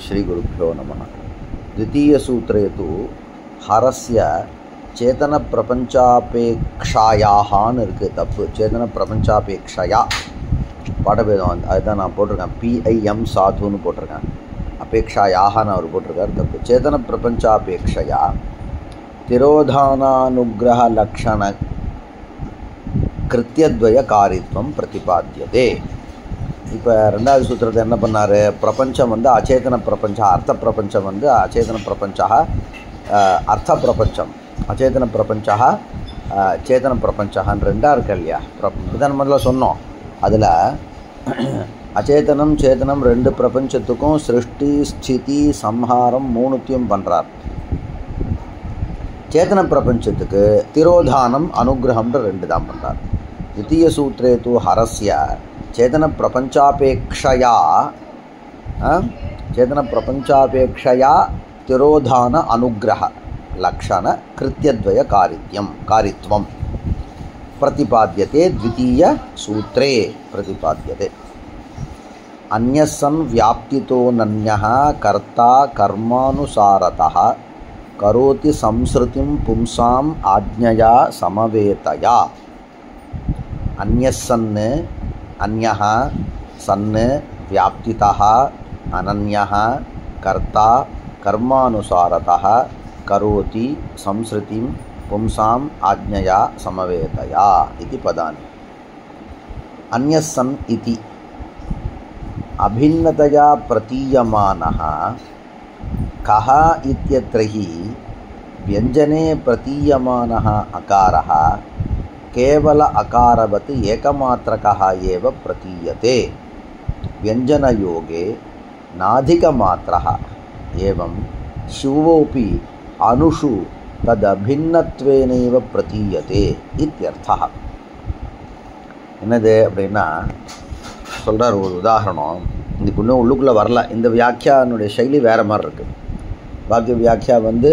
श्रीगुरुभ्यो नमः। द्वितीयसूत्रे तु हरस्य चेतनप्रपञ्चापेक्षायाः इருக்கு தப்பு. சேதனப்பிரபஞ்சாபேக்ஷயா பாடபேதம் அதுதான் நான் போட்டிருக்கேன். PIM சாதுன்னு போட்டிருக்கேன். அபேக்ஷாயான்னு அவர் போட்டிருக்கார், தப்பு. சேதனப்பிரபஞ்சாபேக்ஷயா திரோதானானுகிரக லக்ஷண கிருத்தியத்வய காரித்வம் பிரதிபாத்தியதே. இப்போ ரெண்டாவது சூத்திரத்தை என்ன பண்ணார்? பிரபஞ்சம் வந்து அச்சேதன பிரபஞ்சம், அர்த்த பிரபஞ்சம் வந்து அச்சேதன பிரபஞ்சா, அர்த்த பிரபஞ்சம் அச்சேதன பிரபஞ்சா, சேதன பிரபஞ்சகான்னு ரெண்டாக இருக்கு இல்லையா? இதான் முதல்ல சொன்னோம். அதில் அச்சேதனம் சேதனம் ரெண்டு பிரபஞ்சத்துக்கும் சிருஷ்டி ஸ்திதி சம்ஹாரம் மூணுத்தையும் பண்ணுறார். சேத்தன பிரபஞ்சத்துக்கு திரோதானம் அனுகிரகம்ன்ற ரெண்டு தான் பண்ணுறார். द्वितीय सूत्रे तु हरस्य चेतन प्रपंचापेक्षया तिरोधान अनुग्रह लक्षण कृत्यद्वय कारित्वं प्रतिपाद्यते. द्वितीय सूत्रे प्रतिपाद्यते. अन्यस्सन् व्याप्तितो नन्यः कर्ता कर्मानुसारतः करोति संसृतिं पुंसाम् आज्ञया समवेतया. अन्यस्सन् अन्यः सन् व्याप्तितः अनन्यः कर्ता कर्मानुसारतः करोति संसृतिं पुंसाम् आज्ञया समवेतया इति पदानि. अन्यस्सन् इति अभिन्नतया प्रतीयमानः कः इत्यत्र हि व्यञ्जने प्रतीयमानः अकारः केवल अकारवत् एकमात्रकः एव प्रतीयते. व्यञ्जनयोगे नाधिकमात्रः एवं शिवोऽपि अणुषु तदभिन्नत्वेनैव प्रतीयते इत्यर्थः. என்னது அப்படின்னா சொல்கிறார் ஒரு உதாரணம். இதுக்கு இன்னும் உள்ளுக்குள்ளே வரல. இந்த வியாக்கியானுடைய சைலி வேறு மாதிரி இருக்குது. வாக்கிய வியாக்கியா வந்து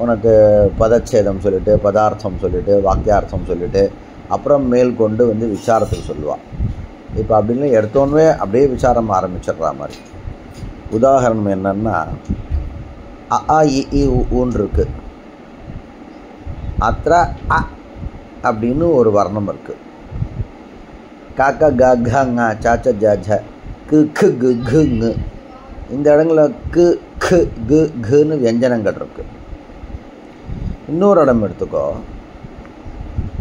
உனக்கு பதச்சேதம் சொல்லிவிட்டு பதார்த்தம் சொல்லிவிட்டு வாக்கியார்த்தம் சொல்லிவிட்டு அப்புறம் மேல் கொண்டு வந்து விசாரத்துக்கு சொல்லுவாள். இப்போ அப்படின்னு எடுத்தோன்னே அப்படியே விசாரம் ஆரம்பிச்சிடுற மாதிரி. உதாரணம் என்னன்னா, அ ஆ இ ஊன் இருக்கு. அத்த அ அப்படின்னு ஒரு வர்ணம் இருக்குது. காக்க க கங்க சாச்ச ஜ கு கு கு குங்கு. இந்த இடங்களில் கு கு கு குன்னு வியஞ்சனங்கள் இருக்குது. இன்னொரு இடம் எடுத்துக்கோ,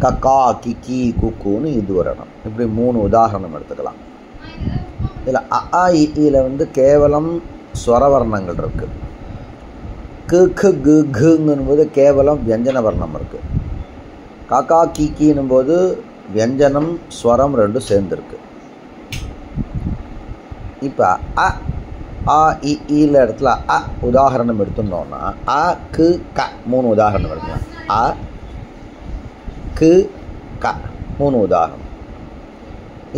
கக்கா கிக்கி குக்குன்னு இது ஒரு இடம். இப்படி மூணு உதாரணம் எடுத்துக்கலாம். இதில் அ ஆ இல வந்து கேவலம் ஸ்வரவர்ணங்கள் இருக்குது. கு கு கு குங்கும் போது கேவலம் வியஞ்சன வர்ணம் இருக்குது. காக்கா கிக்கின்னும் போது வியஞ்சனம் ஸ்வரம் ரெண்டும் சேர்ந்துருக்கு. இப்போ அ ஆ இல இடத்துல அ உதாரணம் எடுத்துட்டோம்னா அ கு க மூணு உதாரணம் எடுக்கலாம். அ கு க மூணு உதாரணம்.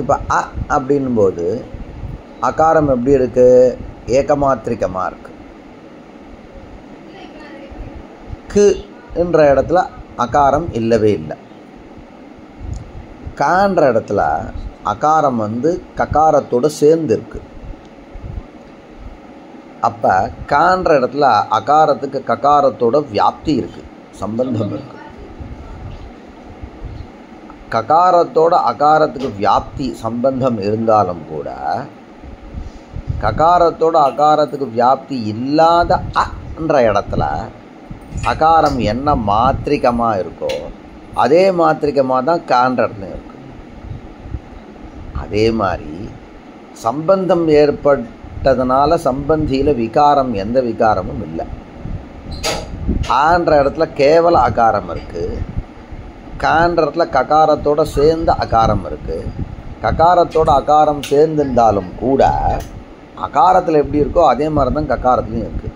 இப்போ அ அப்படின்போது அகாரம் எப்படி இருக்குது? ஏகமாத்திரிகமாக இருக்குது. கு என்ற இடத்துல அகாரம் இல்லவே இல்லை. கான்ற இடத்துல அகாரம் வந்து ககாரத்தோடு சேர்ந்து இருக்குது. அப்போ கான்ற இடத்துல அகாரத்துக்கு ககாரத்தோட வியாப்தி இருக்குது, சம்பந்தம் இருக்குது. ககாரத்தோட அகாரத்துக்கு வியாப்தி சம்பந்தம் இருந்தாலும் கூட ககாரத்தோட அகாரத்துக்கு வியாப்தி இல்லாத அன்ற இடத்துல அகாரம் என்ன மாத்திரிகமாக இருக்கோ அதே மாத்திரிகமாக தான் கான்ற இடத்துல இருக்குது. அதே மாதிரி சம்பந்தம் ஏற்பட்டதுனால சம்பந்தியில் விகாரம் எந்த விகாரமும் இல்லை. ஆன்ற இடத்துல கேவல அகாரம் இருக்குது. கான்ற இடத்துல ககாரத்தோடு சேர்ந்த அகாரம் இருக்குது. ககாரத்தோட அகாரம் சேர்ந்திருந்தாலும் கூட அகாரத்தில் எப்படி இருக்கோ அதே மாதிரி தான் ககாரத்துலையும் இருக்குது.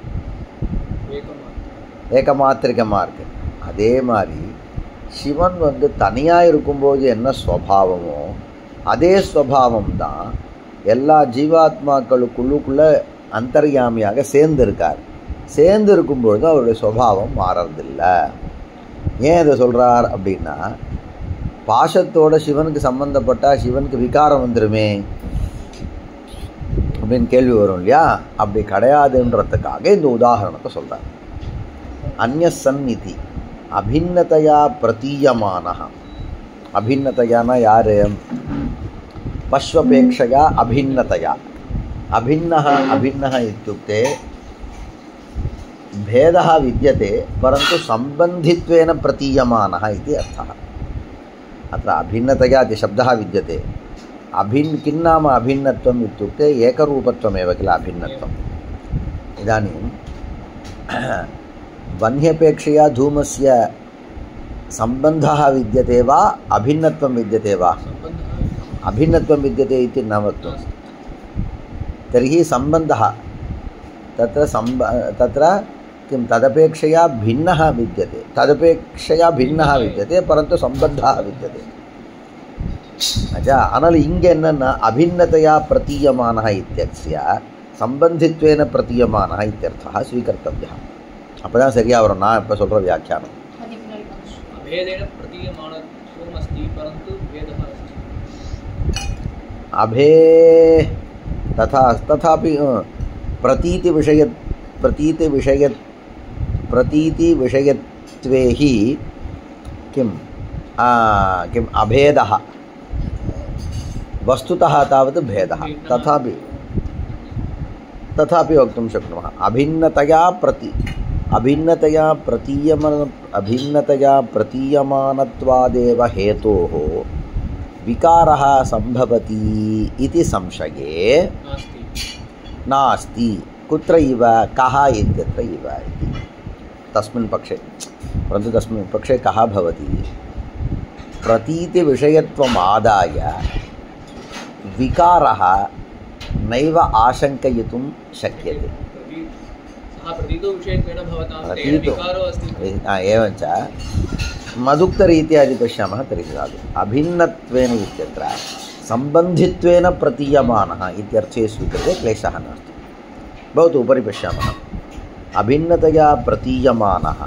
ஏகமாத்திரிகமாக இருக்குது. அதே மாதிரி சிவன் வந்து தனியாக இருக்கும்போது என்ன ஸ்வபாவமோ அதே ஸ்வபாவம் தான் எல்லா ஜீவாத்மாக்களுக்குள்ளுக்குள்ளே அந்தர்யாமியாக சேர்ந்துருக்கார். சேர்ந்து இருக்கும்பொழுது அவருடைய சுபாவம் மாறறதில்லை. ஏன் இதை சொல்கிறார் அப்படின்னா, பாசத்தோட சிவனுக்கு சம்மந்தப்பட்டால் சிவனுக்கு விகாரம் வந்துடுமே. அப்படின்னு கேள்வி வரும் இல்லையா? அப்படி கிடையாதுன்றதுக்காக இந்த உதாரணத்தை சொல்கிறார். அந்யசன் இதி அபின்னதையா பிரதீயமானஹ. அபின்னதையானா யார்? பஷ்வபேக்ஷயா அபின்னதையா. अभिन्नः अभिन्नः इत्युक्ते भेदः विद्यते परन्तु सम्बन्धित्वेन प्रतीयमानः इति अर्थः. अत्र अभिन्नतया इति शब्दः विद्यते. किं नाम अभिन्नत्वम् इत्युक्ते एकरूपत्वमेव किल अभिन्नत्वम्. इदानीं वह्न्यपेक्षया धूमस्य सम्बन्धः विद्यते वा अभिन्नत्वं विद्यते वा? अभिन्नत्वं विद्यते इति न वक्तुं. तर्हि सम्बन्धः तत्र किं तदपेक्षया भिन्नः विद्यते, तदपेक्षया भिन्नः विद्यते परन्तु सम्बन्धः विद्यते. अनल इङ्गे एन्ना अभिन्नतया प्रतीयमानः इत्यस्य सम्बन्धित्वेन प्रतीयमानः इत्यर्थः स्वीकर्तव्यः. அப்பதான் சரியா வரும். நான் இப்ப சொல்ற வியாக்கியானம் अभेदेन प्रतीयमानत्वम् अस्ति परन्तु भेदः अस्ति. अभे तथापि प्रतीतिविषयत्वे हि किम् अभेदः वस्तुतः तावत् भेदः. तथापि वक्तुं शक्नुमः. अभिन्नतया प्रतीयमानत्वादेव हेतोः विकारः संभवति इति संशये नास्ति. कुत्र इव? कः इत्यत्र इव इति. तस्मिन् पक्षे, परन्तु तस्मिन् पक्षे कः भवति? प्रतीतिविषयत्वम् आदाय विकारः नैव आशङ्कयितुं शक्यते. एवञ्च मदुक्तरीत्या यदि पश्यामः तर्हि साधु. अभिन्नत्वेन इत्यत्र सम्बन्धित्वेन प्रतीयमानः इत्यर्थे स्वीकृते क्लेशः नास्ति. भवतु उपरि पश्यामः. अभिन्नतया प्रतीयमानः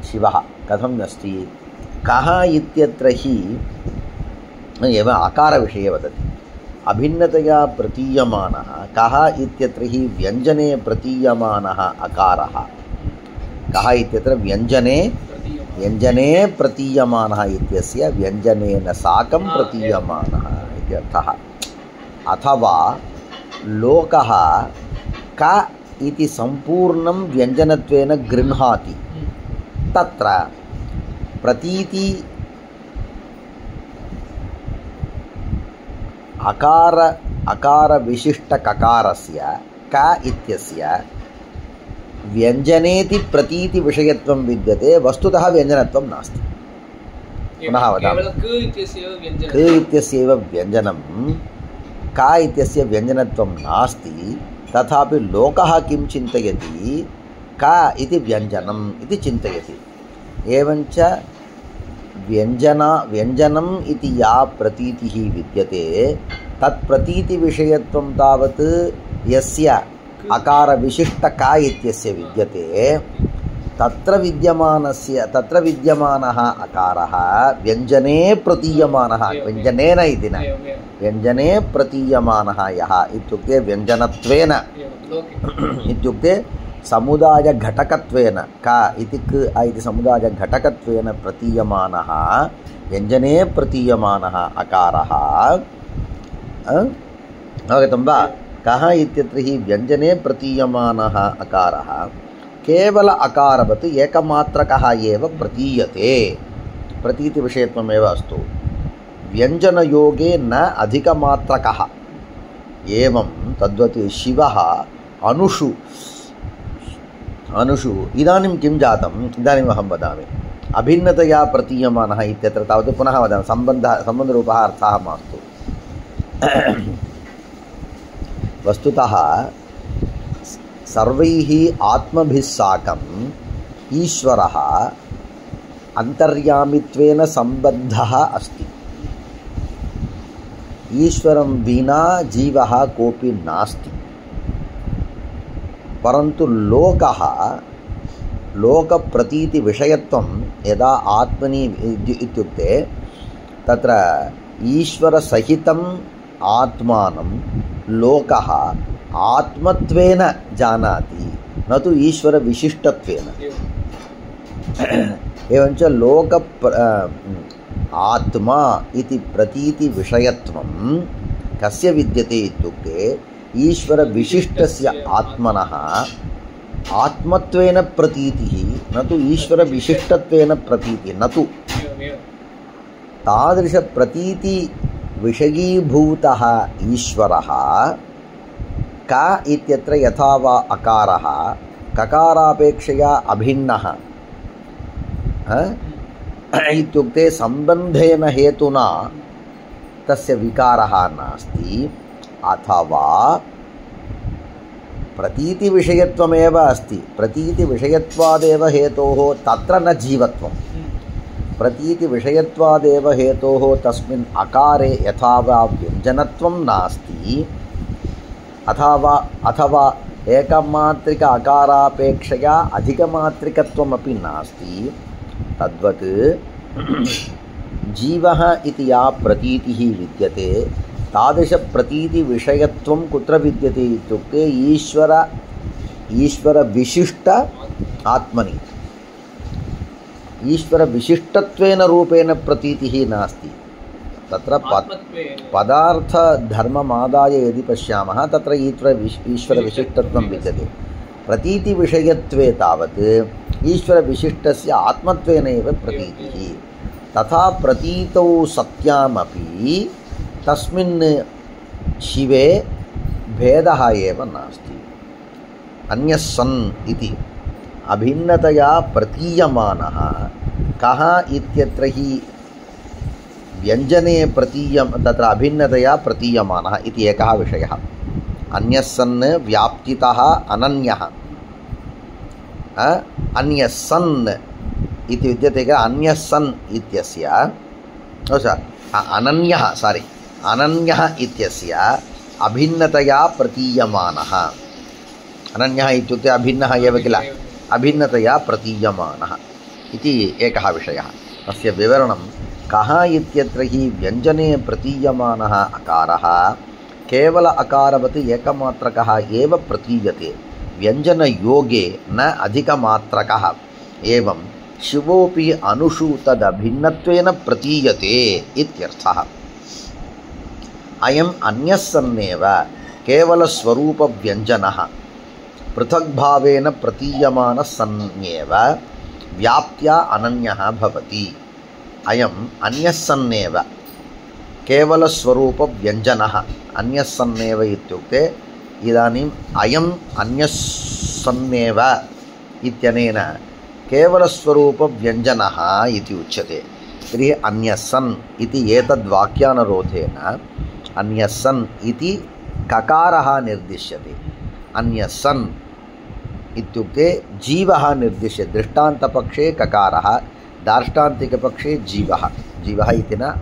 शिवः कथम् अस्ति? कः इत्यत्र हि एव अकारविषये वदति. अभिन्नतया प्रतीयमानः कः इत्यत्र हि व्यञ्जने प्रतीयमानः अकारः. कः इत्यत्र व्यञ्जने प्रतीयमानः इत्यस्य व्यञ्जनेन साकं प्रतीयमानः इत्यर्थः. अथवा लोकः क इति सम्पूर्णं व्यञ्जनत्वेन गृह्णाति. तत्र प्रतीति अकारविशिष्टककारस्य क इत्यस्य व्यञ्जनेति प्रतीतिविषयत्वं विद्यते, वस्तुतः व्यञ्जनत्वं नास्ति. पुनः वदामि. क इत्यस्यैव व्यञ्जनं, क इत्यस्य व्यञ्जनत्वं नास्ति. तथापि लोकः किं चिन्तयति? क इति व्यञ्जनम् इति चिन्तयति. एवञ्च व्यञ्जनम् इति या प्रतीतिः विद्यते तत्प्रतीतिविषयत्वं तावत् यस्य अकारविशिष्ट क इत्यस्य विद्यते तत्र विद्यमानः अकारः व्यञ्जने प्रतीयमानः, व्यञ्जनेन इति न, व्यञ्जने प्रतीयमानः यः इत्युक्ते व्यञ्जनत्वेन इत्युक्ते समुदायघटकत्वेन क इति क इति समुदायघटकत्वेन प्रतीयमानः व्यञ्जने प्रतीयमानः अकारः. अवगतं वा? कः इत्यत्र हि व्यञ्जने प्रतीयमानः अकारः केवल अकारवत् एकमात्रकः एव प्रतीयते. प्रतीतिविषयत्वमेव अस्तु. व्यञ्जनयोगे न अधिकमात्रकः. एवं तद्वत् शिवः अणुषु इदानीं किं जातम्? इदानीम् अहं वदामि. अभिन्नतया प्रतीयमानः इत्यत्र तावत् पुनः वदामि. सम्बन्धरूपः अर्थः मास्तु. वस्तुतः सर्वैः आत्मभिः साकम् ईश्वरः अन्तर्यामित्वेन सम्बद्धः अस्ति. ईश्वरं विना जीवः कोऽपि नास्ति. परन्तु लोकप्रतीतिविषयत्वं यदा आत्मनि इत्युक्ते तत्र ईश्वरसहितं आत्मानं लोकः आत्मत्वेन जानाति न तु ईश्वरविशिष्टत्वेन। एवञ्च लोक आत्मा इति प्रतीतिविषयत्वं कस्य विद्यते इत्युक्ते ईश्वरविशिष्टस्य आत्मनः आत्मत्वेन प्रतीतिः न तु ईश्वरविशिष्टत्वेन प्रतीतिः न तु तादृशप्रतीतिविषयीभूतः ईश्वरः क इत्यत्र यथा वा अकारः ककारापेक्षया अभिन्नः इत्युक्ते सम्बन्धेन हेतुना तस्य विकारः नास्ति, अथवा प्रतीतिविषयत्वमेव अस्ति। प्रतीतिविषयत्वादेव हेतोः तत्र न जीवत्वं। प्रतीतिविषयत्वादेव हेतोः तस्मिन् अकारे यथा वा व्यञ्जनत्वं नास्ति, अथवा एकमात्रिक अकारापेक्षया अधिकमात्रिकत्वमपि नास्ति। तद्वत् जीवः इति या प्रतीतिः विद्यते तादृशप्रतीतिविषयत्वं कुत्र विद्यते इत्युक्ते ईश्वरविशिष्ट आत्मनि। ईश्वरविशिष्टत्वेन रूपेण प्रतीतिः नास्ति। तत्र पदार्थधर्ममादाय यदि पश्यामः तत्र ईश्वरविशिष्टत्वं विद्यते। प्रतीतिविषयत्वे तावत् ईश्वरविशिष्टस्य आत्मत्वेनैव प्रतीतिः। तथा प्रतीतौ सत्यामपि तस्मिन् शिवे भेदः एव नास्ति। अन्यः सन् इति अभिन्नतया प्रतीयमानः कः इत्यत्र हि व्यञ्जने तत्र अभिन्नतया प्रतीयमानः इति एकः विषयः। अन्यः सन् व्याप्तितः अनन्यः। अन्यः सन् इति विद्यते किल, अन्यः सन् इत्यस्य अनन्यः इत्यस्य अभिन्नतया प्रतीयमानः। अनन्यः इत्युक्ते अभिन्नः एव किल, अभिन्नतया प्रतीयमानः इति एकः विषयः। तस्य विवरणं कः इत्यत्र हि व्यञ्जने प्रतीयमानः अकारः केवल अकारवत् एकमात्रकः एव प्रतीयते, व्यञ्जनयोगे न अधिकमात्रकः। एवं शिवोऽपि अनुषु तदभिन्नत्वेन प्रतीयते इत्यर्थः। अयम् अन्यः सन्नेव केवलस्वरूपव्यञ्जनः पृथग्भावेन प्रतीयमानः सन्नेव व्याप्त्या अनन्यः भवति। अयम् अन्यः सन्नेव केवलस्वरूपव्यञ्जनः। अन्यः सन्नेव इत्युक्ते इदानीम् अयम् अन्यः सन्नेव इत्यनेन केवलस्वरूपव्यञ्जनः इति उच्यते। तर्हि अन्यः सन् इति एतद्वाक्यानुरोधेन अन्यः सन् इति ककारः निर्दिश्यते। अन्यः सन् इत्युक्ते जीवः निर्दिश्यते। दृष्टान्तपक्षे ककारः, दार्ष्टान्तिकपक्षे जीवः। जीवः इति न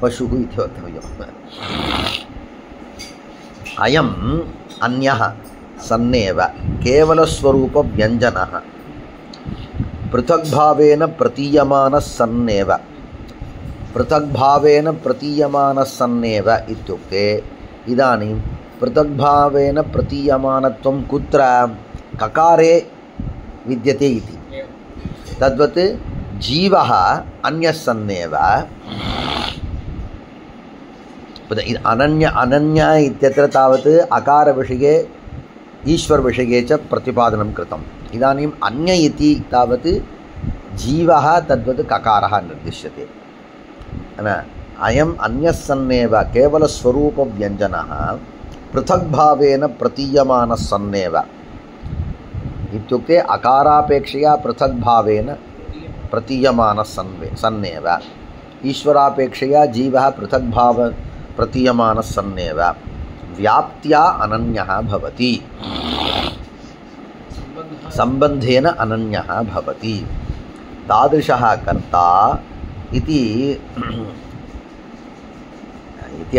पशुः इति वक्तव्यम्। अयम् अन्यः सन्नेव केवलस्वरूपव्यञ्जनः पृथग्भावेन प्रतीयमानः सन्नेव। पृथग्भावेन प्रतीयमानः सन्नेव इत्युक्ते इदानीं पृथग्भावेन प्रतीयमानत्वं कुत्र, ककारे विद्यते इति। तद्वत् जीवः अन्यः सन्नेव अनन्य इत्यत्र तावत् अकारविषये ईश्वरविषये च प्रतिपादनं कृतम्। इदानीम् अन्य इति तावत् जीवः तद्वत् ककारः निर्दिश्यते। अयम् अन्यः सन्नेव केवलस्वरूपव्यञ्जनः पृथग्भावेन प्रतीयमानः सन्नेव इत्युक्ते अकारापेक्षया पृथग्भावेन प्रतीयमानः सन्नेव। ईश्वरापेक्षया जीवः पृथग्भाव प्रतीयमानः सन्नेव व्याप्त्या अनन्यः भवति, सम्बन्धेन अनन्यः भवति। तादृशः कर्ता इति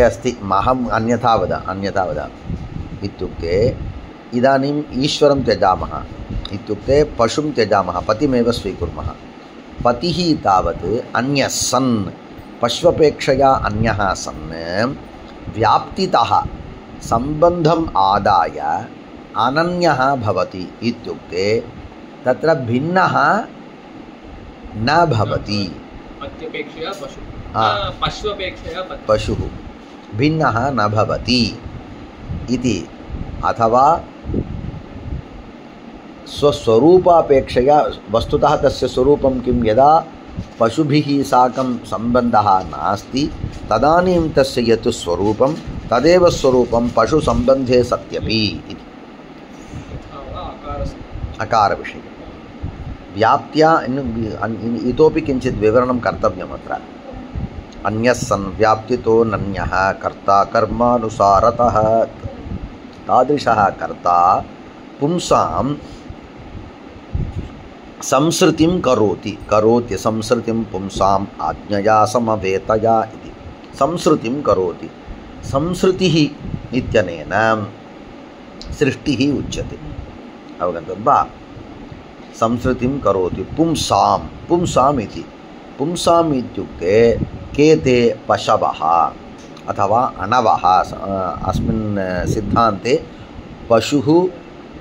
अस्ति। महम् अन्यथा वद इत्युक्ते इदानीम् ईश्वरं त्यजामः इत्युक्ते पशुं त्यजामः, पतिमेव स्वीकुर्मः। पतिः तावत् अन्यः सन्, पश्वपेक्षया अन्यः सन् व्याप्तितः सम्बन्धम् आदाय अनन्यः भवति इत्युक्ते तत्र भिन्नः न भवति। पत्यपेक्षया पशु हा। पश्वपेक्षया पत्य। पशुः भिन्नः न भवति इति, अथवा स्वस्वरूपापेक्षया वस्तुतः तस्य स्वरूपं किं, यदा पशुभिः साकं सम्बन्धः नास्ति तदानीं तस्य यत् स्वरूपं तदेव स्वरूपं पशुसम्बन्धे सत्यपि इति। यथा वा आकारस्य अकारविषये व्याप्त्या इतोपि किञ्चित् विवरणं कर्तव्यम् अत्र। अन्यः सन् व्याप्तितो नन्यः कर्ता कर्मानुसारतः, तादृशः कर्ता पुंसां संसृतिं करोति, करोति संसृतिं पुंसाम् आज्ञया समवेतया इति। संसृतिं करोति, संसृतिः इत्यनेन सृष्टिः उच्यते, अवगतं वा? संसृतिं करोति पुंसां, पुंसाम् इति, पुंसाम् इत्युक्ते के ते पशवः अथवा अणवः। अस्मिन् सिद्धान्ते पशुः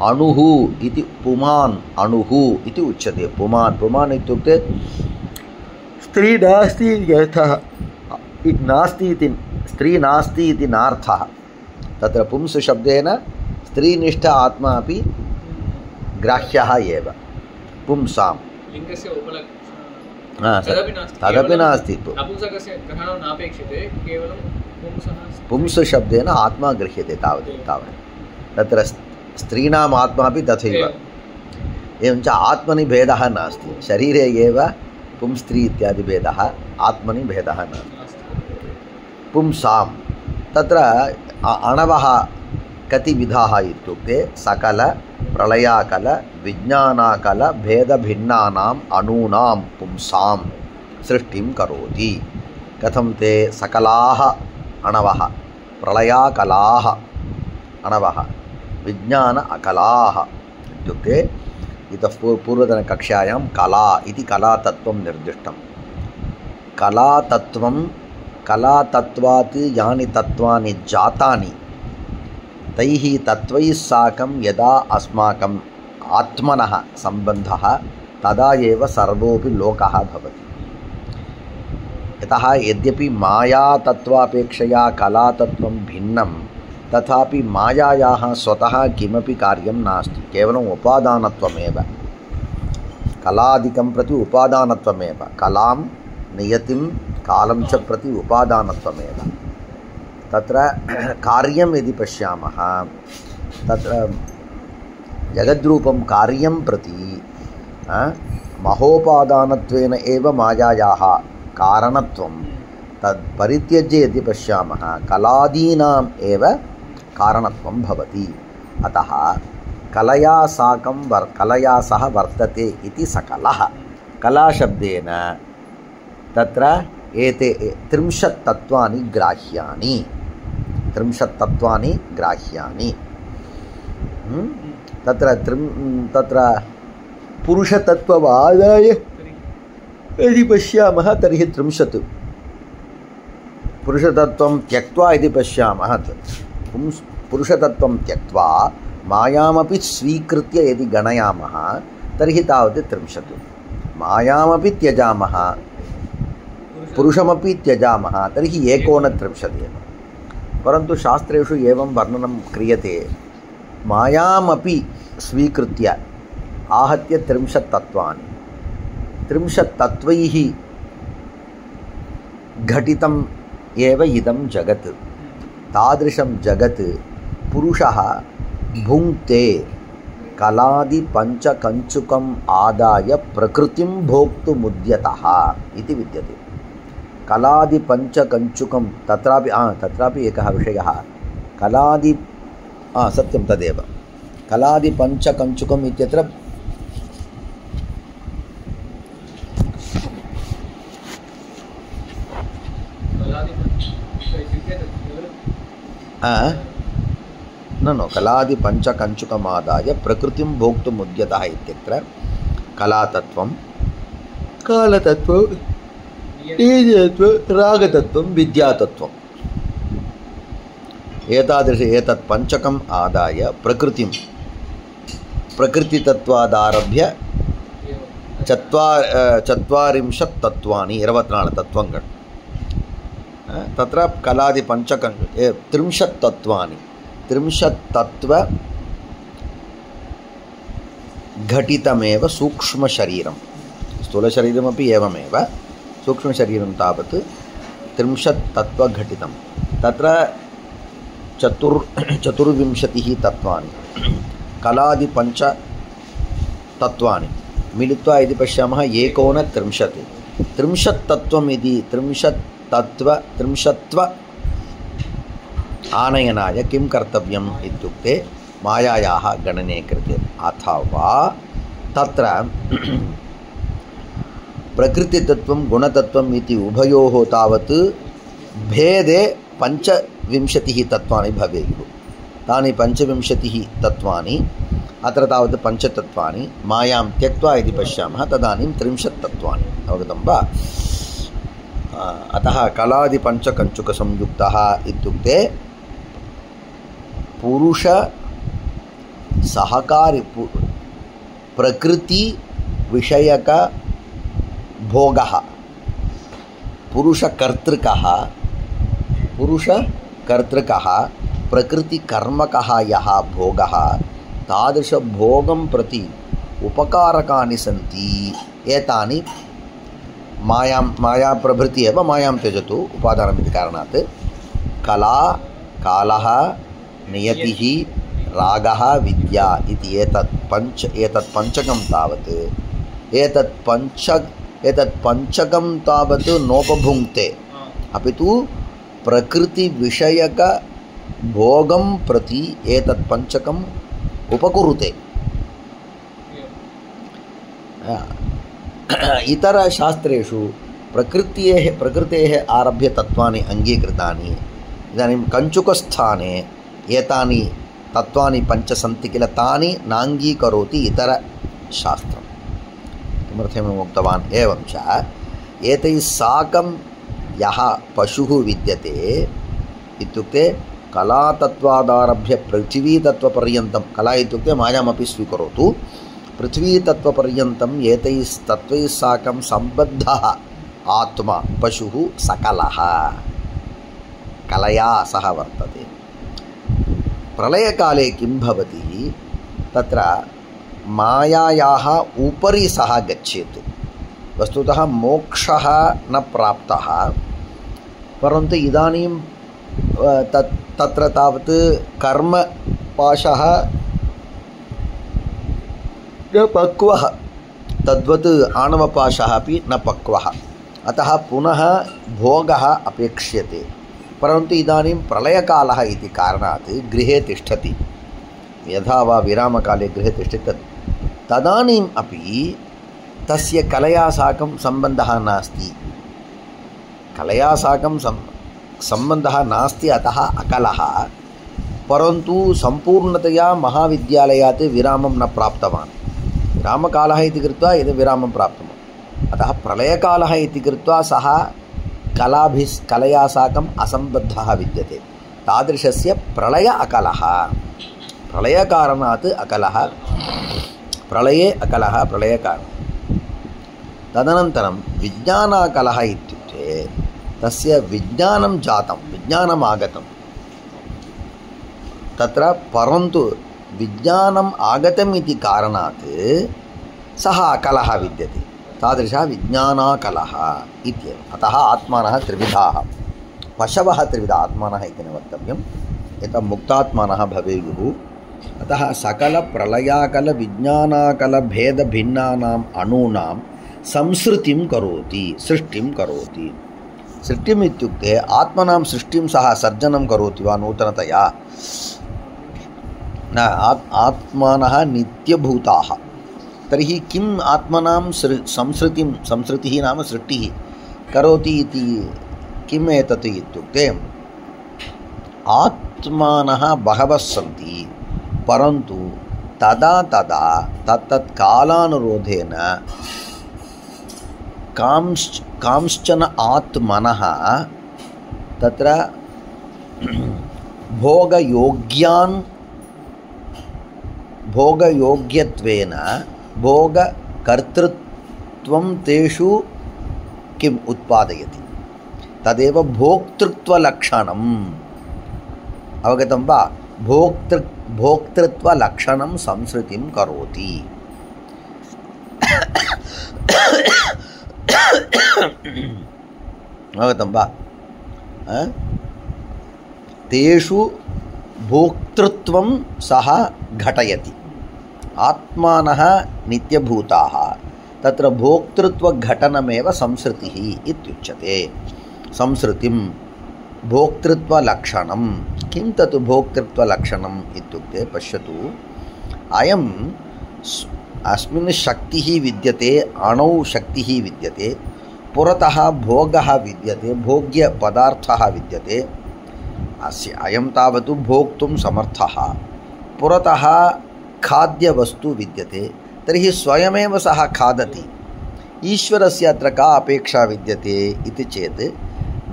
अणुः इति, पुमान् अणुः इति उच्यते। पुमान्, पुमान् इत्युक्ते स्त्री नास्ति इति अर्थः, नास्ति इति, स्त्री नास्ति इति नार्थः। तत्र पुंस् शब्देन स्त्रीनिष्ठ आत्मा अपि ग्राह्यः एव। पुंसां लिङ्गस्य तदपि तदपि नास्ति। नपुंसकस्य ग्रहणं नापेक्षते, केवलं पुंसः। पुंस् शब्देन आत्मा गृह्यते तावत्। तत्र स्त्रीणाम् आत्मा अपि तथैव। एवञ्च आत्मनि भेदः नास्ति, शरीरे एव पुंस्त्री इत्यादि भेदः, आत्मनि भेदः नास्ति। पुंसां तत्र अणवः कति विधाः इत्युक्ते सकल प्रलयाकल विज्ञानाकल भेदभिन्नानाम् अणूनां पुंसां सृष्टिं करोति। कथं ते सकलाः अणवः, प्रलयाकलाः अणवः, विज्ञान अकलाः इत्युक्ते इतः पूर्वतनकक्षायां कला इति कलातत्त्वं निर्दिष्टं। कलातत्त्वं, कलातत्त्वात् यानि तत्त्वानि जातानि तैः तत्त्वैः साकं यदा अस्माकम् आत्मनः सम्बन्धः तदा एव सर्वोऽपि लोकः भवति। यतः यद्यपि मायातत्त्वापेक्षया कलातत्त्वं भिन्नं, तथापि मायायाः स्वतः किमपि कार्यं नास्ति, केवलम् उपादानत्वमेव। कलादिकं प्रति उपादानत्वमेव, कलां नियतिं कालं च प्रति उपादानत्वमेव। तत्र कार्यं यदि पश्यामः, तत्र जगद्रूपं कार्यं प्रति महोपादानत्वेन एव मायायाः कारणत्वं तद् परित्यज्य यदि पश्यामः कलादीनाम् एव कारणत्वं भवति। अतः कलया साकं कलया सह वर्तते इति सकलः। कलाशब्देन तत्र एते 30 तत्त्वानि ग्राह्यानि, 30 तत्त्वानि ग्राह्यानि। तत्र पुरुषतत्त्वमादाय यदि पश्यामः तर्हि 30। पुरुषतत्त्वं त्यक्त्वा यदि पश्यामः, पुरुषतत्त्वं त्यक्त्वा मायामपि स्वीकृत्य यदि गणयामः तर्हि तावत् 30। मायामपि त्यजामः, पुरुषमपि त्यजामः तर्हि 39 एव। परन्तु शास्त्रेषु एवं वर्णनं क्रियते, मायामपि स्वीकृत्य आहत्य 30 तत्त्वानि, 30 तत्त्वैः घटितम् एव इदं जगत्। तादृशं जगत् पुरुषः भुङ्क्ते कलादिपञ्चकञ्चुकम् आदाय प्रकृतिं भोक्तुमुद्यतः इति विद्यते। कलादिपञ्चकञ्चुकं तत्रापि एकः विषयः, सत्यं तदेव, कलादिपञ्चकञ्चुकम् इत्यत्र कलादिपञ्चकञ्चुकमादाय प्रकृतिं भोक्तुमुद्यतः इत्यत्र कलातत्त्वं, कालतत्त्वं, तेजतत्त्वं, रागतत्त्वं, विद्यातत्त्वं एतादृश एतत् पञ्चकम् आदाय प्रकृतितत्त्वादारभ्य चत्वारिंशत् तत्त्वानि 24 तत्त्वங்கள் तत्र कलादि पञ्चकं 30 तत्त्वानि 30 तत्त्व घटितमेव सूक्ष्मशरीरं स्थूलशरीरमपि एवमेव सूक्ष्मशरीरं तावत् 30 तत्त्वघटितं तत्र 24 तत्त्वानि कलादि 5 तत्त्वानि मिलित्वा यदि पश्यामः 39 तत्त्वम् इति 30 आनयनाय किं कर्तव्यम् इत्युक्ते मायायाः गणने कृते अथवा तत्र प्रकृतितत्त्वं गुणतत्त्वम् इति उभयोः तावत् भेदे 25 तत्त्वानि भवेयुः तानि 25 तत्त्वानि अत्र तावत् 5 तत्त्वानि मायां त्यक्त्वा यदि पश्यामः तदानीं 30 तत्त्वानि अवगतं वा अतः कलादिपञ्चकञ्चुकसंयुक्तः इत्युक्ते पुरुष सहकारी प्रकृति विषयक भोगः पुरुषकर्तृकः प्रकृतिकर्मकः यः भोगः तादृशभोगं प्रति उपकारकानि सन्ति एतानि माया प्रभृति एव मायां त्यजतु उपादानमिति कारणात् कला कालः नियतिः रागः विद्या इति एतत् पञ्चकं तावत् एतत् पञ्चकं तावत् नोपभुङ्क्ते अपि तु प्रकृतिविषयक भोगं प्रति एतत् पञ्चकम् उपकुरुते इतरशास्त्रेषु प्रकृतेः आरभ्य तत्त्वानि अङ्गीकृतानि इदानीं कञ्चुकस्थाने एतानि तत्त्वानि 5 सन्ति किल तानि नाङ्गीकरोति इतरशास्त्रं किमर्थमेवम् उक्तवान् एवं च एतैः साकं यः पशुः विद्यते इत्युक्ते कलातत्त्वादारभ्य पृथिवीतत्त्वपर्यन्तं कला इत्युक्ते मायामपि स्वीकरोतु पृथ्वीतत्त्वपर्यन्तम् एतैः तत्त्वैः साकं सम्बद्धः आत्मा पशुः सकलः कलया सह वर्तते प्रलयकाले किं भवति तत्र मायायाः उपरि सः गच्छेत् वस्तुतः मोक्षः न प्राप्तः परन्तु इदानीं तत्र तावत् कर्मपाशः न पक्वः तद्वत् आणवपाशः अपि न पक्वः अतः पुनः भोगः अपेक्ष्यते परन्तु इदानीं प्रलयकालः इति कारणात् गृहे तिष्ठति यथा वा विरामकाले गृहे तिष्ठति तदानीम् अपि तस्य कलया साकं सम्बन्धः नास्ति कलया साकं सम्बन्धः नास्ति अतः अकलः परन्तु सम्पूर्णतया महाविद्यालयात् विरामं न प्राप्तवान् विरामकालः इति कृत्वा यद् विरामं प्राप्तवान् अतः प्रलयकालः इति कृत्वा सः कलया साकम् असम्बद्धः विद्यते तादृशस्य प्रलय अकलः प्रलयकारणात् अकलः प्रलये अकलः प्रलयकारणं तदनन्तरं विज्ञानाकलः इत्युक्ते तस्य विज्ञानं जातं विज्ञानम् आगतं तत्र परन्तु विज्ञानम् आगतम् इति कारणात् सः अकलः विद्यते तादृशः विज्ञानाकलः इत्येव अतः आत्मानः त्रिविधाः पशवः त्रिविधा आत्मानः इति न वक्तव्यं यतः मुक्तात्मानः भवेयुः अतः सकलप्रलयाकलविज्ञानाकलभेदभिन्नानाम् अणूनां संसृतिं करोति सृष्टिं करोति सृष्टिम् इत्युक्ते आत्मनां सृष्टिं सः सर्जनं करोति वा नूतनतया न आत्मानः नित्यभूताः तर्हि किम् आत्मनां संसृतिः नाम सृष्टिः करोति इति किम् एतत् इत्युक्ते आत्मानः बहवः सन्ति परन्तु तदा तत्तत् कालानुरोधेन कांश्चन आत्मनः तत्र भोगयोग्यत्वेन भोगकर्तृत्वं तेषु किम् उत्पादयति तदेव भोक्तृत्वलक्षणम् अवगतं वा भोक्तृत्वलक्षणं संसृतिं करोति अवगतं वा तेषु भोक्तृत्वं सः घटयति आत्मानः नित्यभूताः तत्र भोक्तृत्वघटनमेव संसृतिः इत्युच्यते संसृतिं भोक्तृत्वलक्षणं किं तत् भोक्तृत्वलक्षणम् इत्युक्ते पश्यतु अयम् अस्मिन् शक्तिः विद्यते अणौ शक्तिः विद्यते पुरतः भोगः विद्यते भोग्यपदार्थः विद्यते अस्य अयं तावत् भोक्तुं समर्थः पुरतः खाद्यवस्तु विद्यते तर्हि स्वयमेव सः खादति ईश्वरस्य अत्र का अपेक्षा विद्यते इति चेत्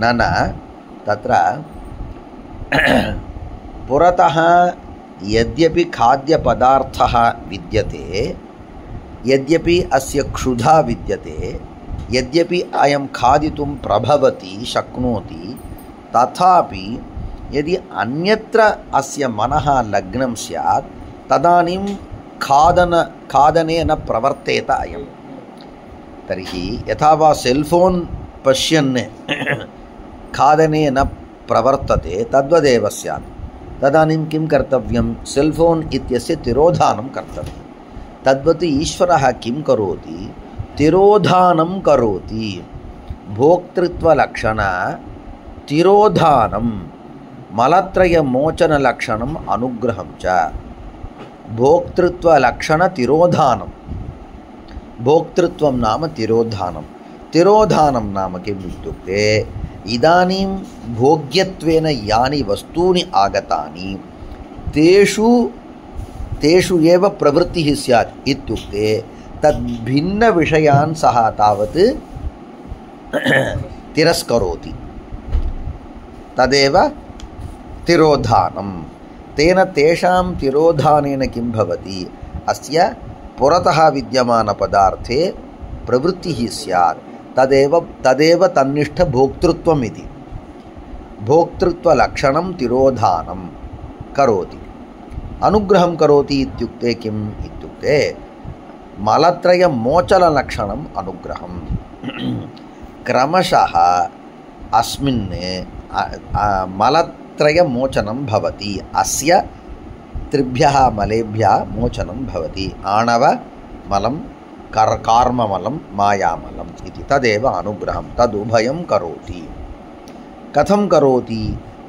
न तत्र पुरतः यद्यपि खाद्यपदार्थः विद्यते यद्यपि अस्य क्षुधा विद्यते यद्यपि अयं खादितुं प्रभवति शक्नोति तथापि यदि अन्यत्र अस्य मनः लग्नं स्यात् तदानीं खादने न प्रवर्तेत अयं तर्हि यथा वा सेल्फोन् पश्यन् खादने न प्रवर्तते तद्वदेव स्यात् तदानीं किं कर्तव्यं सेल्फोन् इत्यस्य तिरोधानं कर्तव्यं तद्वत् ईश्वरः किं करोति तिरोधानं करोति भोक्तृत्वलक्षण तिरोधानं मलत्रयमोचनलक्षणम् अनुग्रहं च भोक्तृत्वलक्षणतिरोधानं भोक्तृत्वं नाम तिरोधानं नाम किम् इत्युक्ते इदानीं भोग्यत्वेन यानि वस्तूनि आगतानि तेषु एव प्रवृत्तिः स्यात् इत्युक्ते तद्भिन्नविषयान् सः तावत् तिरस्करोति तदेव तिरोधानं तेन तेषां तिरोधानेन किं भवति अस्य पुरतः विद्यमानपदार्थे प्रवृत्तिः स्यात् तदेव तन्निष्ठभोक्तृत्वम् इति भोक्तृत्वलक्षणं तिरोधानं करोति अनुग्रहं करोति इत्युक्ते किम् इत्युक्ते मलत्रयमोचनलक्षणम् अनुग्रहं क्रमशः अस्मिन् मलत्रयमोचनं भवति अस्य त्रिभ्यः मलेभ्यः मोचनं भवति आणवमलं कार्ममलं मायामलम् इति तदेव अनुग्रहं तदुभयं करोति कथं करोति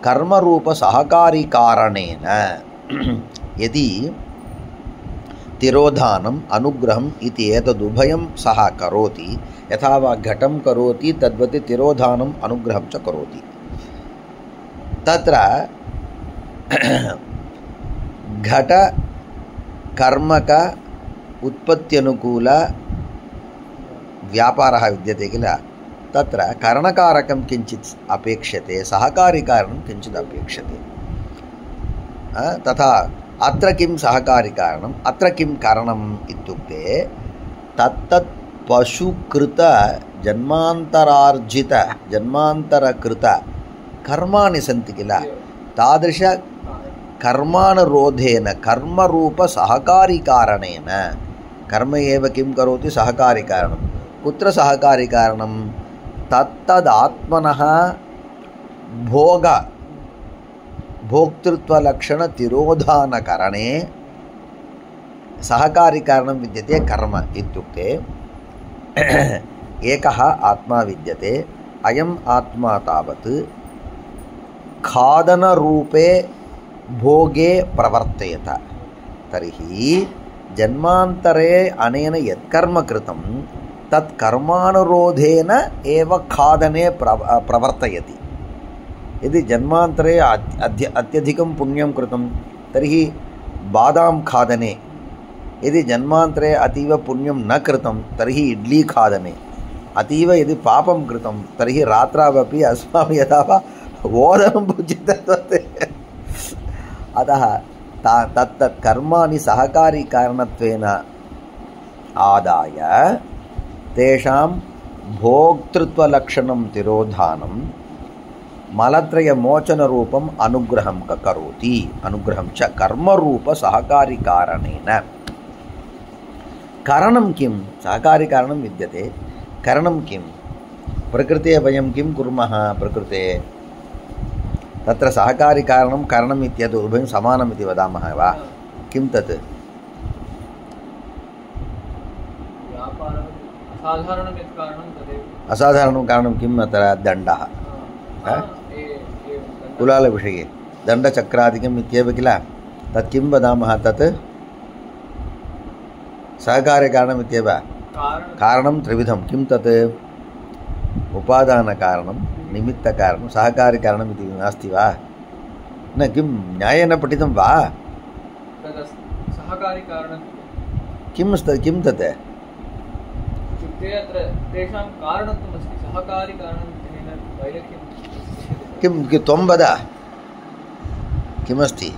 कर्मरूपसहकारिकारणेन यदि तिरोधानम् अनुग्रहम् इति एतदुभयं सः करोति यथा वा घटं करोति तद्वत् तिरोधानम् अनुग्रहं च करोति तत्र घट कर्मक उत्पत्त्यनुकूल व्यापारः विद्यते किल तत्र करणकारकं किञ्चित् अपेक्ष्यते सहकारिकारणं किञ्चित् अपेक्ष्यते तथा अत्र किं सहकारिकारणम् अत्र किं कारणम् इत्युक्ते तत्तत् पशुकृत जन्मान्तरकृत कर्माणि सन्ति किल तादृश कर्मानुरोधेन कर्मरूपसहकारिकारणेन कर्म एव किं करोति सहकारिकारणं कुत्र सहकारिकारणं तत्तदात्मनः भोक्तृत्वलक्षणतिरोधानकरणे सहकारिकारणं विद्यते कर्म इत्युक्ते एकः आत्मा विद्यते अयम् आत्मा तावत् खादनरूपे भोगे प्रवर्तेत तर्हि जन्मान्तरे अनेन यत्कर्म कृतं तत् कर्मानुरोधेन एव खादने प्रवर्तयति यदि जन्मान्तरे अत्यधिकं पुण्यं कृतं तर्हि बादां खादने यदि जन्मान्तरे अतीव पुण्यं न कृतं तर्हि इड्ली खादने अतीव यदि पापं कृतं तर्हि रात्रावपि अस्माभिः यथा वा ओदनं भुज्यते अतः तत्तत् कर्माणि सहकारिकारणत्वेन आदाय तेषां भोक्तृत्वलक्षणं तिरोधानं मलत्रयमोचनरूपम् अनुग्रहं करोति अनुग्रहं च कर्मरूपसहकारिकारणेन कारणं किं सहकारिकारणं विद्यते करणं किं प्रकृते वयं किं कुर्मः प्रकृते तत्र सहकारिकारणं करणम् इत्येतत् उभयं समानम् इति वदामः वा किं तत् असाधारणं कारणं किम् अत्र दण्डः कुलालविषये दण्डचक्रादिकम् इत्येव किल तत् किं वदामः तत् सहकार्यकारणम् इत्येव कारणं त्रिविधं किं तत् उपादानकारणं निमित्तकारणं सहकारिकारणम् इति नास्ति वा न किं न्यायेन पठितं वा किं तत् किं त्वं वद किमस्ति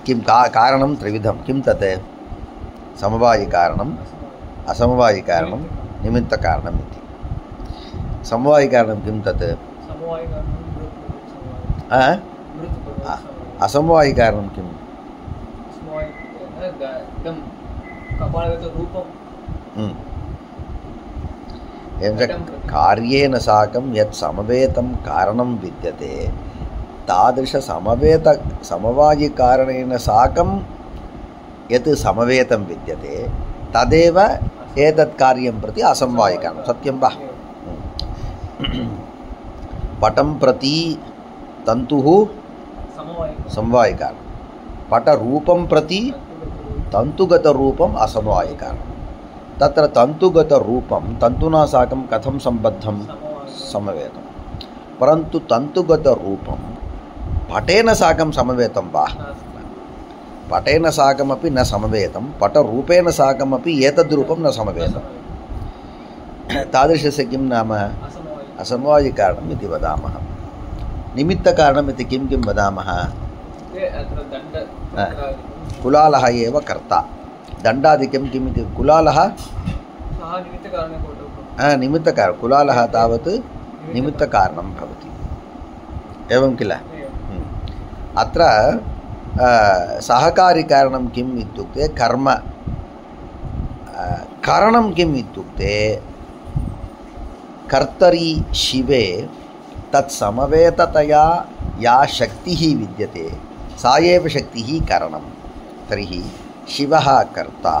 किं कारणं त्रिविधं किं तत् समवायिकारणम् असमवायिकारणं निमित्तकारणम् इति समवायिकारणं किं तत् असमवायिकारणं किम् कार्येन साकं यत् समवेतं कारणं विद्यते तादृशसमवायिकारणेन साकं यत् समवेतं विद्यते तदेव एतत् कार्यं प्रति असमवायिकारणं सत्यं वा पटं प्रति तन्तुः समवायिकारणं पटरूपं प्रति तन्तुगतरूपम् असमवायिकारणं तत्र तन्तुगतरूपं तन्तुना साकं कथं सम्बद्धं समवेतं परन्तु तन्तुगतरूपं पटेन साकं समवेतं वा पटेन साकमपि न समवेतं पटरूपेण साकमपि एतद्रूपं न समवेतं तादृशस्य किं नाम असमवायिकारणम् इति वदामः निमित्तकारणम् इति किं किं वदामः कुलालः एव कर्ता दण्डादिकं किम् इति कुलालः निमित्तकारणं कुलालः तावत् निमित्तकारणं भवति एवं किल अत्र सहकारिकारणं किम् इत्युक्ते कर्म कारणं किम् इत्युक्ते कर्तरि शिवे तत्समवेततया या शक्तिः विद्यते सा एव शक्तिः कारणं तर्हि शिवः कर्ता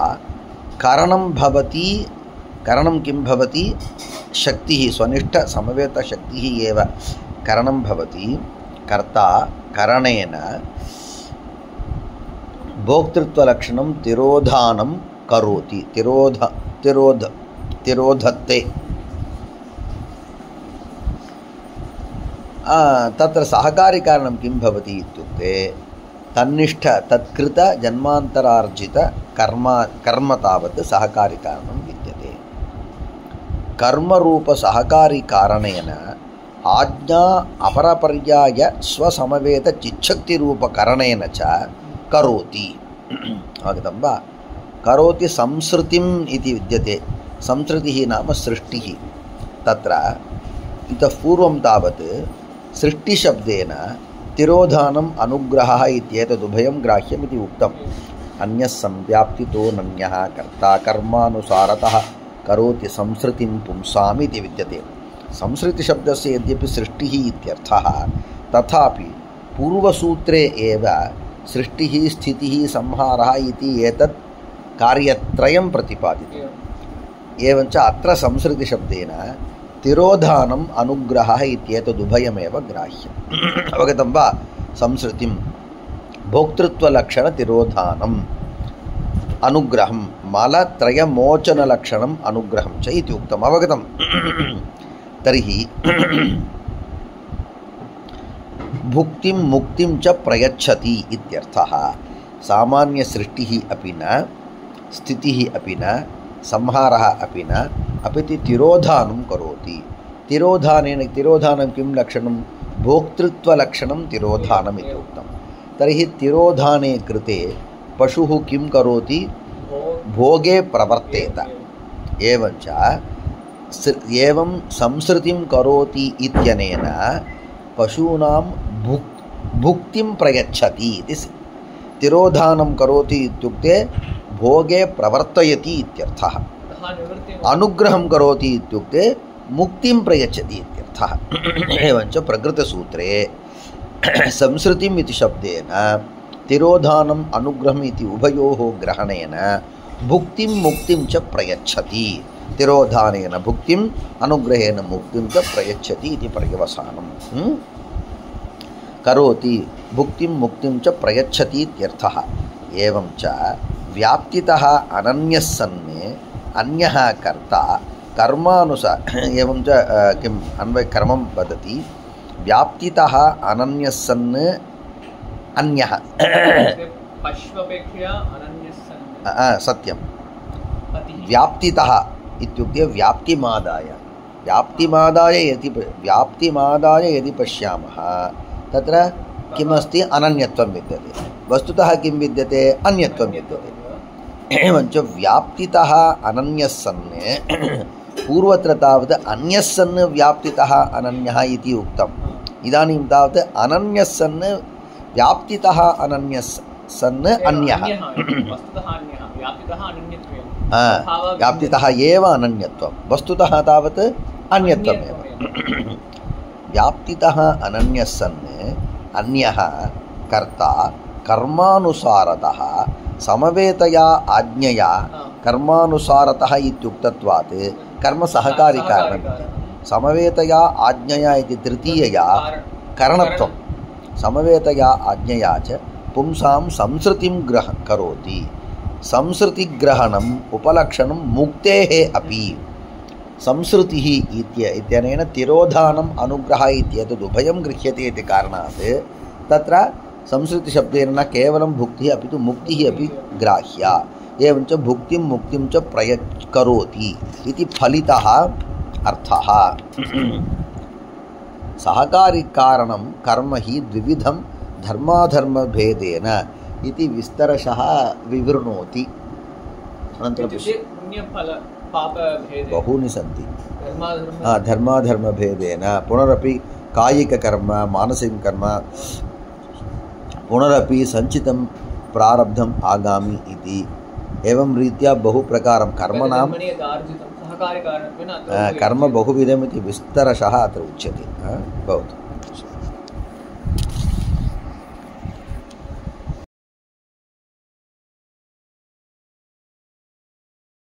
कारणं भवति कारणं किं भवति शक्तिः स्वनिष्ठसमवेतशक्तिः एव कारणं भवति कर्ता करणेन भोक्तृत्वलक्षणं तिरोधानं करोति तिरोधत्ते तत्र सहकारिकारणं किं भवति इत्युक्ते तन्निष्ठ तत्कृत जन्मान्तरार्जित कर्म तावत् सहकारिकारणं विद्यते कर्मरूपसहकारिकारणेन आज्ञा अपरपर्याय स्वसमवेत चिच्छक्तिरूपकरणेन च करोति अवगतं वा करोति संसृतिम् इति विद्यते संसृतिः नाम सृष्टिः तत्र इतः पूर्वं तावत् सृष्टिशब्देन तिरोधानम् अनुग्रहः इत्येतदुभयं ग्राह्यमिति उक्तम् अन्यः संव्याप्तितो नन्यः कर्ता कर्मानुसारतः करोति संसृतिं पुंसाम् इति विद्यते संसृतिशब्दस्य यद्यपि सृष्टिः इत्यर्थः तथापि पूर्वसूत्रे एव सृष्टिः स्थितिः संहारः इति एतत् कार्यत्रयं प्रतिपादितम् एवञ्च अत्र संसृतिशब्देन तिरोधानम् अनुग्रहः इत्येतदुभयमेव ग्राह्यम् अवगतं वा संसृतिं भोक्तृत्वलक्षणतिरोधानम् अनुग्रहं मलत्रयमोचनलक्षणम् अनुग्रहं च इति उक्तम् अवगतं तर्हि भुक्तिं मुक्तिं च प्रयच्छति इत्यर्थः सामान्यसृष्टिः अपि न स्थितिः अपि न संहारः अपि न अपितु तिरोधानं करोति तिरोधानेन तिरोधानं किं लक्षणं भोक्तृत्वलक्षणं तिरोधानम् इति उक्तं तर्हि तिरोधाने कृते पशुः किं करोति भोगे प्रवर्तेत एवञ्च एवं संसृतिं करोति इत्यनेन पशूनां भुक्तिं प्रयच्छति इति तिरोधानं करोति इत्युक्ते भोगे प्रवर्तयति इत्यर्थः अनुग्रहं करोति इत्युक्ते मुक्तिं प्रयच्छति इत्यर्थः एवञ्च प्रकृतसूत्रे संसृतिम् इति शब्देन तिरोधानम् अनुग्रहम् इति उभयोः ग्रहणेन भुक्तिं मुक्तिं च प्रयच्छति तिरोधानेन भुक्तिम् अनुग्रहेण मुक्तिं च प्रयच्छति इति पर्यवसानं करोति भुक्तिं मुक्तिं च प्रयच्छति इत्यर्थः एवं च व्याप्तितः अनन्यः सन् अन्यः कर्ता कर्मानुसार एवं च किम् अन्वयकर्मं वदति व्याप्तितः अनन्यः सन् अन्यः पश्वपेक्षया अनन्यः सन् सत्यं व्याप्तितः इत्युक्ते व्याप्तिमादाय यदि पश्यामः तत्र किमस्ति अनन्यत्वं विद्यते वस्तुतः किं विद्यते अन्यत्वं विद्यते एवञ्च व्याप्तितः अनन्यः सन् पूर्वत्र तावत् अन्यः सन् व्याप्तितः अनन्यः इति उक्तम् इदानीं तावत् अनन्यः सन् व्याप्तितः अनन्यः सन् अन्यः व्याप्तितः एव अनन्यत्वं वस्तुतः तावत् अन्यत्वमेव व्याप्तितः अनन्यः सन् अन्यः कर्ता कर्मानुसारतः समवेतया आज्ञया कर्मानुसारतः इत्युक्तत्वात् कर्म सहकारिकारणम् समवेतया आज्ञया इति तृतीयया करणत्वं समवेतया आज्ञया च पुंसां संसृतिं करोति संसृतिग्रहणम् उपलक्षणं मुक्तेः अपि संसृतिः इत्यनेन तिरोधानम् अनुग्रहः इत्येतदुभयं गृह्यते इति कारणात् तत्र संसृतिशब्देन न केवलं भुक्तिः अपि तु मुक्तिः अपि ग्राह्या एवञ्च भुक्तिं मुक्तिं च करोति इति फलितः अर्थः सहकारिकारणं कर्म हि द्विविधं धर्माधर्मभेदेन इति विस्तरशः विवृणोति बहूनि सन्ति धर्माधर्मभेदेन पुनरपि कायिककर्म मानसिककर्म पुनरपि सञ्चितं प्रारब्धम् आगामि इति एवं रीत्या बहुप्रकारं कर्मणां कर्म बहुविधमिति विस्तरशः अत्र उच्यते भवतु